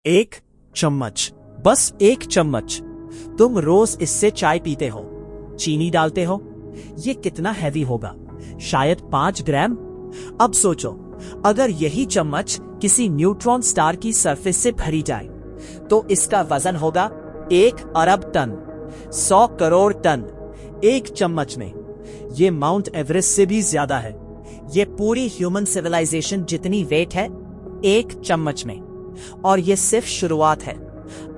एक चम्मच, बस एक चम्मच। तुम रोज इससे चाय पीते हो, चीनी डालते हो। ये कितना हैवी होगा? शायद 5 ग्राम। अब सोचो, अगर यही चम्मच किसी न्यूट्रॉन स्टार की सरफेस से भरी जाए तो इसका वजन होगा 1 अरब टन, 100 करोड़ टन एक चम्मच में। ये माउंट एवरेस्ट से भी ज्यादा है। ये पूरी ह्यूमन सिविलाइजेशन जितनी वेट है एक चम्मच में। और ये सिर्फ शुरुआत है।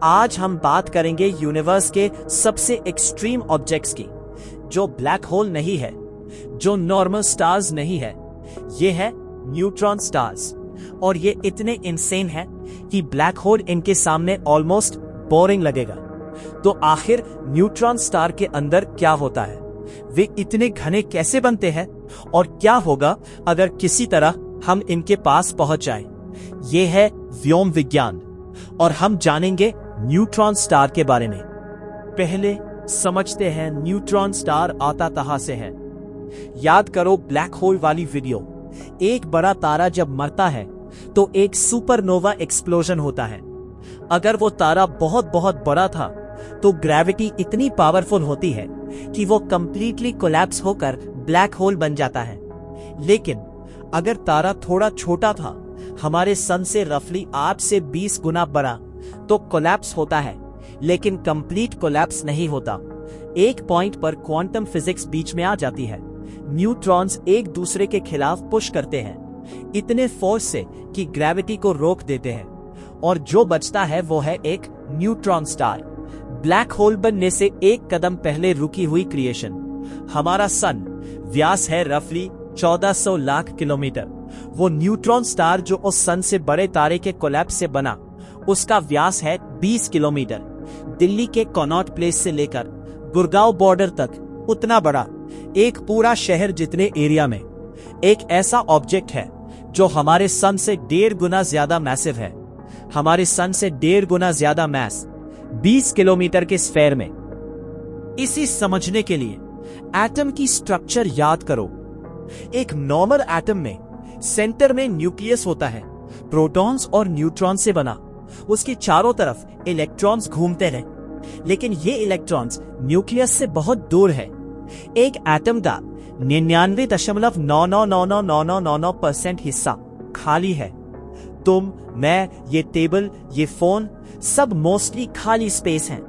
आज हम बात करेंगे यूनिवर्स के सबसे एक्सट्रीम ऑब्जेक्ट्स की, जो ब्लैक होल नहीं है, जो नॉर्मल स्टार्स नहीं है। ये है न्यूट्रॉन स्टार्स। और ये इतने इंसेन है कि ब्लैक होल इनके सामने ऑलमोस्ट बोरिंग लगेगा। तो आखिर न्यूट्रॉन स्टार के अंदर क्या होता है? वे इतने घने कैसे बनते हैं? और क्या होगा अगर किसी तरह हम इनके पास पहुंच जाएं? ये है व्योम विज्ञान और हम जानेंगे न्यूट्रॉन स्टार के बारे में। पहले समझते हैं न्यूट्रॉन स्टार आता कहां से है। याद करो ब्लैक होल वाली वीडियो। एक बड़ा तारा जब मरता है तो एक सुपरनोवा एक्सप्लोजन होता है। अगर वो तारा बहुत बहुत बड़ा था तो ग्रेविटी इतनी पावरफुल होती है कि वो कंप्लीटली कोलैप्स होकर ब्लैक होल बन जाता है। लेकिन अगर तारा थोड़ा छोटा था, हमारे सन से रफली 8 से 20 गुना बड़ा, तो कोलैप्स होता है, लेकिन कंप्लीट कोलैप्स नहीं होता। एक पॉइंट पर क्वांटम फिजिक्स बीच में आ जाती है। न्यूट्रॉन्स एक दूसरे के खिलाफ पुश करते हैं इतने फोर्स से कि ग्रेविटी को रोक देते हैं, और जो बचता है वो है एक न्यूट्रॉन स्टार। ब्लैक होल बनने से एक कदम पहले रुकी हुई क्रिएशन। हमारा सन व्यास है रफली 1400 लाख किलोमीटर। वो न्यूट्रॉन स्टार जो उस सन से बड़े तारे के कोलैप्स से बना, उसका व्यास है 20 किलोमीटर। दिल्ली के कनॉट प्लेस से लेकर गुड़गांव बॉर्डर तक उतना बड़ा, एक पूरा शहर जितने एरिया में एक ऐसा ऑब्जेक्ट है जो हमारे सन से 1.5 गुना ज्यादा मैसिव है। हमारे सन से 1.5 गुना ज्यादा मैस 20 किलोमीटर के स्फेयर में। इसी समझने के लिए एटम की स्ट्रक्चर याद करो। एक नॉर्मल एटम में सेंटर में न्यूक्लियस होता है, प्रोटॉन्स और न्यूट्रॉन से बना। उसके चारों तरफ इलेक्ट्रॉन्स घूमते हैं, लेकिन ये इलेक्ट्रॉन्स न्यूक्लियस से बहुत दूर है। एक एटम का 99.999999% हिस्सा खाली है। तुम, मैं, ये टेबल, ये फोन, सब मोस्टली खाली स्पेस हैं।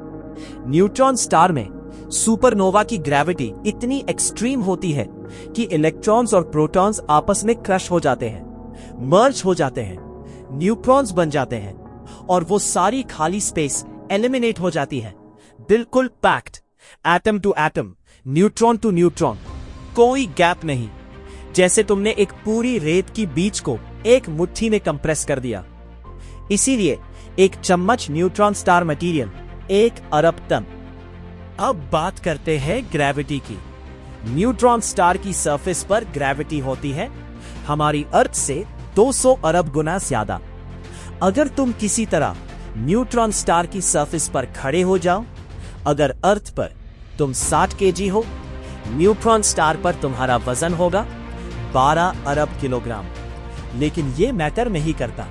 न्यूट्रॉन स्टार में सुपरनोवा की ग्रेविटी इतनी एक्सट्रीम होती है कि इलेक्ट्रॉन्स और प्रोटॉन्स आपस में क्रश हो जाते हैं, मर्ज हो जाते हैं, न्यूट्रॉन्स बन जाते हैं, और वो सारी खाली स्पेस एलिमिनेट हो जाती है। बिल्कुल packed, atom to atom, neutron to neutron, कोई गैप नहीं। जैसे तुमने एक पूरी रेत की बीच को एक मुट्ठी में कंप्रेस कर दिया। इसीलिए एक चम्मच न्यूट्रॉन स्टार मटेरियल 1 अरब टन। अब बात करते हैं ग्रेविटी की। न्यूट्रॉन स्टार की सरफेस पर ग्रेविटी होती है हमारी अर्थ से 200 अरब गुना ज्यादा। अगर तुम किसी तरह न्यूट्रॉन स्टार की सरफेस पर खड़े हो जाओ, अगर अर्थ पर तुम 60 केजी हो, न्यूट्रॉन स्टार पर तुम्हारा वजन होगा 12 अरब किलोग्राम। लेकिन ये मैटर नहीं करता,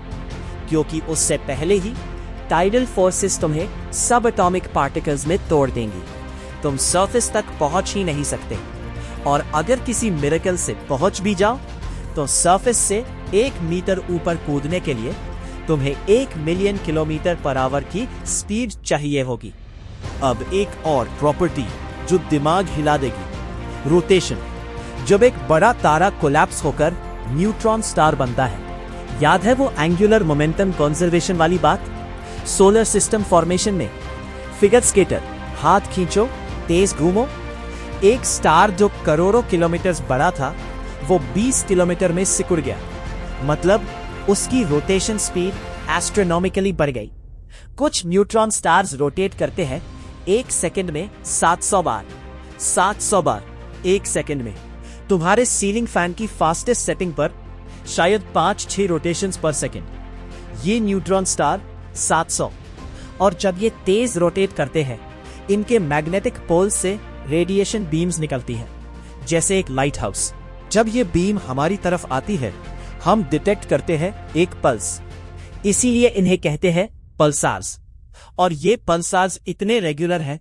क्योंकि उससे पहले ही टाइडल फोर्सेस तुम्हें सब एटॉमिक पार्टिकल्स में तोड़ देंगी। तुम सरफेस तक पहुंच ही नहीं सकते, और अगर किसी मिरेकल से पहुंच भी जाओ तो सरफेस से 1 मीटर ऊपर कूदने के लिए तुम्हें 1 मिलियन किलोमीटर पर आवर की स्पीड चाहिए होगी। अब एक और प्रॉपर्टी जो दिमाग हिला देगी, रोटेशन। जब एक बड़ा तारा कोलैप्स होकर न्यूट्रॉन स्टार बनता है, याद है वो एंगुलर मोमेंटम कंजर्वेशन वाली बात? सोलर सिस्टम फॉर्मेशन में फिगर स्केटर, हाथ खींचो, तेज घूमो। एक स्टार जो करोड़ों किलोमीटर बड़ा था, वो 20 किलोमीटर में सिकुड़ गया। मतलब उसकी रोटेशन स्पीड एस्ट्रोनॉमिकली बढ़ गई। कुछ न्यूट्रॉन स्टार्स रोटेट करते हैं 1 सेकंड में 700 बार। 700 बार 1 सेकंड में। तुम्हारे सीलिंग फैन की फास्टेस्ट सेटिंग पर शायद 5-6 रोटेशंस पर सेकंड। ये न्यूट्रॉन स्टार 700। और जब ये तेज रोटेट करते हैं, इनके मैग्नेटिक पोल से रेडिएशन बीम्स निकलती हैं, जैसे एक लाइट हाउस। जब ये बीम हमारी तरफ आती है, हम डिटेक्ट करते हैं एक पल्स। इसीलिए इन्हें कहते हैं पल्सार्स। और ये पल्सार्स इतने रेगुलर हैं,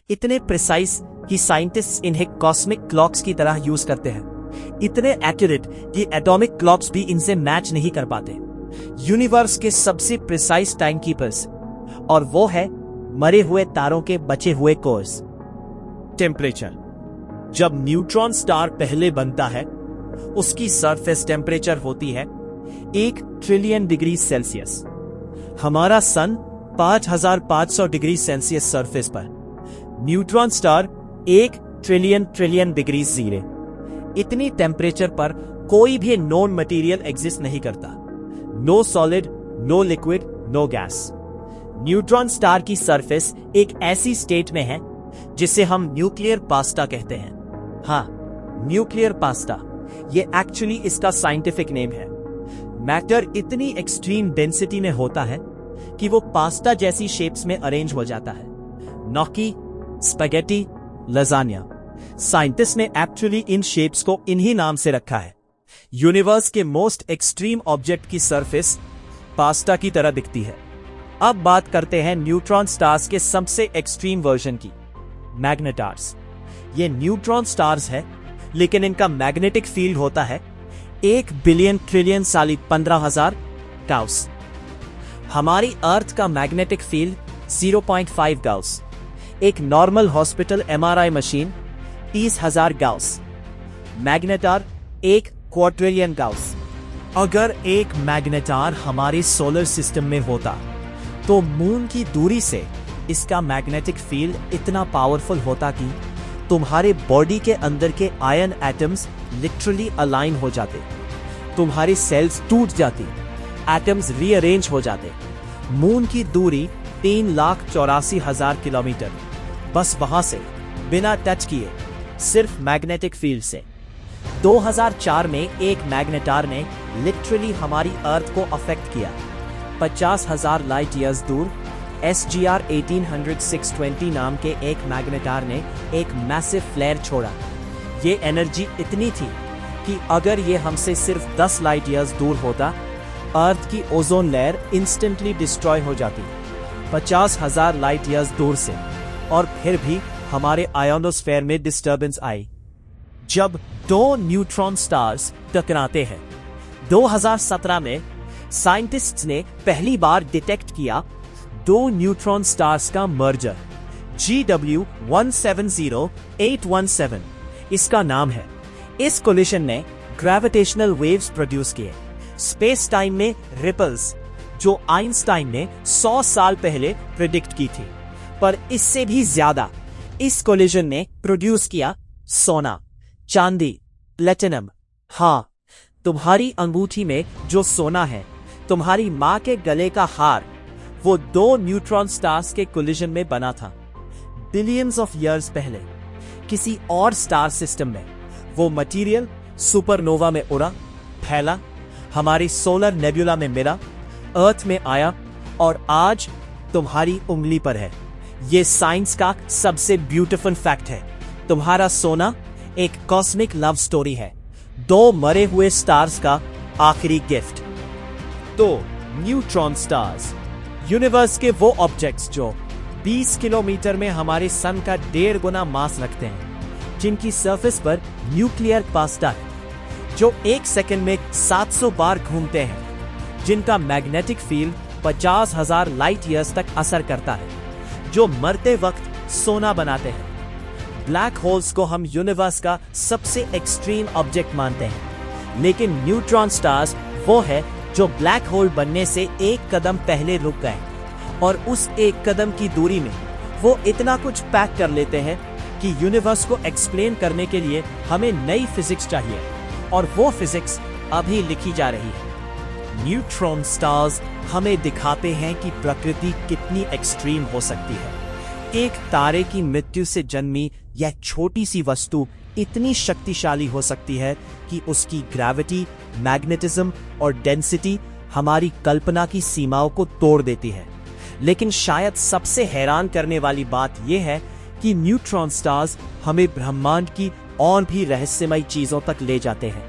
इतने प्रिसाइज कि साइंटिस्ट्स इन्हें कॉस्मिक क्लॉक्स की तरह यूज करते हैं। इतने एक्यूरेट कि एटॉमिक क्लॉक्स भी इनसे मैच नहीं कर पाते। यूनिवर्स के सबसे प्रिसाइज टाइम कीपर्स, और वो है मरे हुए तारों के बचे हुए कोर्स। टेम्परेचर। जब न्यूट्रॉन स्टार पहले बनता है, उसकी सरफेस टेम्परेचर होती है 1 ट्रिलियन डिग्री सेल्सियस। हमारा सन 5500 डिग्री सेल्सियस सरफेस पर, neutron star 1 trillion degree zero. इतनी टेम्परेचर पर कोई भी नॉन मटेरियल एग्जिस्ट नहीं करता। No solid, no liquid, no gas. Neutron star की सरफेस एक ऐसी स्टेट में है जिसे हम न्यूक्लियर पास्ता कहते हैं। हाँ, न्यूक्लियर पास्ता, ये एक्चुअली इसका साइंटिफिक नेम है। मैटर इतनी एक्सट्रीम डेंसिटी में होता है कि वो पास्ता जैसी शेप्स में अरेंज हो जाता है। नॉकी, स्पैगेटी, लजानिया। साइंटिस्ट ने एक्चुअली इन शेप्स को इन्हीं नाम से रखा है। यूनिवर्स के मोस्ट एक्सट्रीम ऑब्जेक्ट की सरफेस पास्ता की तरह दिखती है। अब बात करते हैं न्यूट्रॉन स्टार्स के सबसे एक्सट्रीम वर्जन की, मैग्नेटार्स। ये न्यूट्रॉन स्टार्स है, लेकिन इनका मैग्नेटिक फील्ड होता है 1 बिलियन ट्रिलियन साली 15,000 गाउस। हमारी अर्थ का मैग्नेटिक फील्ड 0.5 गाउस। एक normal hospital MRI machine 30,000 Gauss. Magnetar 1 quadrillion Gauss. अगर एक मैग्नेटार हमारे सोलर सिस्टम में होता तो मून की दूरी से इसका मैग्नेटिक फील्ड इतना पावरफुल होता कि तुम्हारे बॉडी के अंदर के आयन एटम्स लिटरली अलाइन हो जाते, तुम्हारी सेल्स टूट जाती, एटम्स रीअरेंज हो जाते। मून की दूरी 3,84,000 किलोमीटर, बस वहां से बिना टच किए, सिर्फ मैग्नेटिक फील्ड से। 2004 में एक मैग्नेटार ने लिटरली हमारी अर्थ को अफेक्ट किया। 50,000 लाइट ईयर्स दूर SGR 1800-620 नाम के एक मैग्नेटार ने एक मैसिव फ्लेयर छोड़ा। ये एनर्जी इतनी थी कि अगर ये हमसे सिर्फ 10 लाइट ईयर्स दूर होता, अर्थ की ओजोन लेयर इंस्टेंटली डिस्ट्रॉय हो जाती। 50,000 लाइट ईयर्स दूर से, और फिर भी हमारे आयोनोस्फेयर में डिस्टर्बेंस आई। जब 2 न्यूट्रॉन स्टार्स टकराते हैं, 2017 में साइंटिस्ट्स ने पहली बार डिटेक्ट किया 2 न्यूट्रॉन स्टार्स का मर्जर। GW170817 इसका नाम है। इस कोलिशन ने ग्रेविटेशनल वेव्स प्रोड्यूस किए, स्पेस टाइम में रिपल्स, जो आइंस्टाइन ने 100 साल पहले प्रेडिक्ट की थी। पर इससे भी ज्यादा इस कोलिशन ने प्रोड्यूस किया सोना, चांदी, प्लेटिनम। हाँ, तुम्हारी अंगूठी में जो सोना है, तुम्हारी मां के गले का हार, वो 2 न्यूट्रॉन स्टार्स के कोलिशन में बना था। बिलियंस ऑफ ईयर्स पहले किसी और स्टार सिस्टम में वो मटेरियल सुपरनोवा में उड़ा, फैला, हमारी सोलर नेबुला में मिला, अर्थ में आया, और आज तुम्हारी उंगली पर है। ये साइंस का सबसे ब्यूटीफुल फैक्ट है। तुम्हारा सोना एक कॉस्मिक लव स्टोरी है, 2 मरे हुए स्टार्स का आखिरी गिफ्ट। तो न्यूट्रॉन स्टार्स यूनिवर्स के वो ऑब्जेक्ट्स जो 20 किलोमीटर में हमारे सन का 1.5 गुना मास रखते हैं, जिनकी सरफेस पर न्यूक्लियर पास्ता है, जो 1 सेकंड में 700 बार घूमते हैं, जिनका मैग्नेटिक फील्ड 50,000 लाइट ईयर्स तक असर करता है, जो मरते वक्त सोना बनाते हैं। ब्लैक होल्स को हम यूनिवर्स का सबसे एक्सट्रीम ऑब्जेक्ट मानते हैं, लेकिन न्यूट्रॉन स्टार्स वो है जो ब्लैक होल बनने से 1 कदम पहले रुक गए, और उस 1 कदम की दूरी में वो इतना कुछ पैक कर लेते हैं कि यूनिवर्स को एक्सप्लेन करने के लिए हमें नई फिजिक्स चाहिए, और वो फिजिक्स अभी लिखी जा रही है। न्यूट्रॉन स्टार्स हमें दिखाते हैं कि प्रकृति कितनी एक्सट्रीम हो सकती है। एक तारे की मृत्यु से जन्मी यह छोटी सी वस्तु इतनी शक्तिशाली हो सकती है कि उसकी ग्रेविटी, मैग्नेटिज्म और डेंसिटी हमारी कल्पना की सीमाओं को तोड़ देती है। लेकिन शायद सबसे हैरान करने वाली बात यह है कि न्यूट्रॉन स्टार्स हमें ब्रह्मांड की और भी रहस्यमय चीजों तक ले जाते हैं,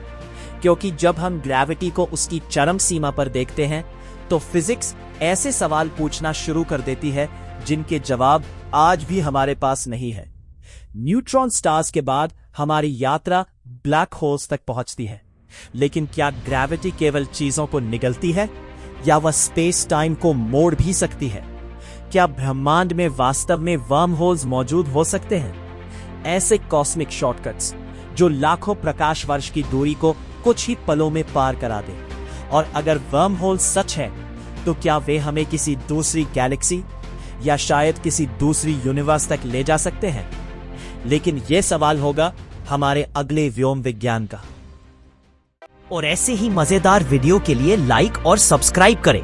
क्योंकि जब हम ग्रेविटी को उसकी चरम सीमा पर देखते हैं तो फिजिक्स ऐसे सवाल पूछना शुरू कर देती है जिनके जवाब आज भी हमारे पास नहीं है। न्यूट्रॉन स्टार्स के बाद हमारी यात्रा ब्लैक होल्स तक पहुंचती है, लेकिन क्या ग्रेविटी केवल चीजों को निगलती है या वह स्पेस टाइम को मोड़ भी सकती है? क्या ब्रह्मांड में वास्तव में वर्म होल्स मौजूद हो सकते हैं, ऐसे कॉस्मिक शॉर्टकट्स जो लाखों प्रकाश वर्ष की दूरी को कुछ ही पलों में पार करा दे? और अगर वर्म होल्स सच है तो क्या वे हमें किसी दूसरी गैलेक्सी या शायद किसी दूसरी यूनिवर्स तक ले जा सकते हैं? लेकिन यह सवाल होगा हमारे अगले व्योम विज्ञान का। और ऐसे ही मजेदार वीडियो के लिए लाइक और सब्सक्राइब करें।